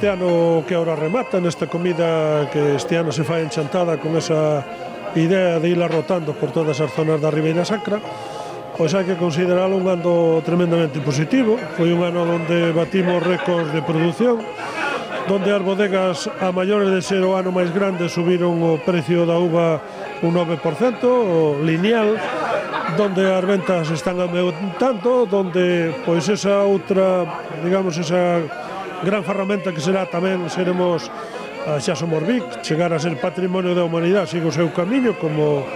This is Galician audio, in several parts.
este ano que ahora remata, nesta comida que este ano se fai enchantada con esa idea de irla rotando por todas as zonas da Ribeira Sacra, pois hai que consideralo un ano tremendamente positivo. Foi un ano onde batimos récords de produción, donde as bodegas a maiores de ser o ano máis grande subiron o precio da uva un 9%, o lineal, donde as ventas están aumentando, donde pois esa outra, digamos, esa gran ferramenta que será tamén seremos xa somos BIC, chegar a ser Patrimonio da Humanidade, sigo o seu camiño como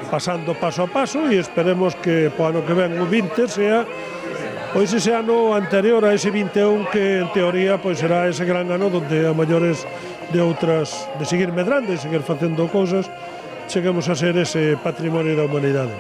pasando paso a paso, e esperemos que po ano que ven o 20 sea pois ese ano anterior a ese 21 que en teoría pois será ese gran ano donde a maiores de outras, de seguir medrando e seguir facendo cousas, cheguemos a ser ese Patrimonio da Humanidade.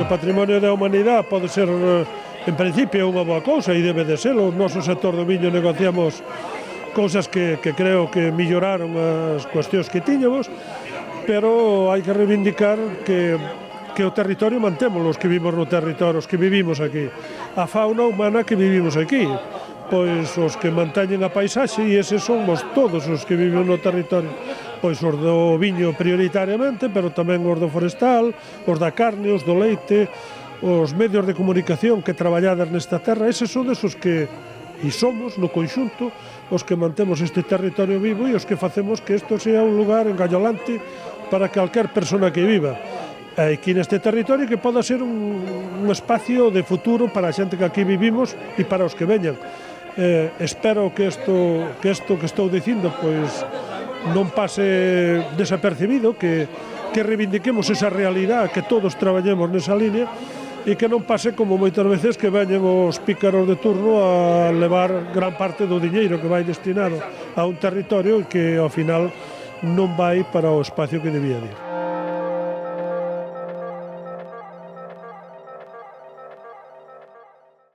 Patrimonio da Humanidade pode ser, en principio, unha boa cousa e debe de ser. O noso sector do viño negociamos cousas que creo que melloraron as cuestións que tiñamos, pero hai que reivindicar que o territorio mantémolo, os que vivimos no territorio, os que vivimos aquí, a fauna humana que vivimos aquí, pois os que manteñen a paisaxe, e eses somos todos os que viven no territorio, pois os do viño prioritariamente, pero tamén os do forestal, os da carne, os do leite, os medios de comunicación que traballadas nesta terra, eses son esos que e somos, no conxunto, os que mantemos este territorio vivo e os que facemos que isto sea un lugar engallolante para calquer persona que viva aquí neste territorio, que poda ser un espacio de futuro para a xente que aquí vivimos e para os que veñan. Espero que isto que estou dicindo pois non pase desapercibido, que reivindiquemos esa realidade, que todos traballemos nesa línea e que non pase como moitas veces que veñen os pícaros de turno a levar gran parte do diñeiro que vai destinado a un territorio e que ao final non vai para o espacio que debía ir.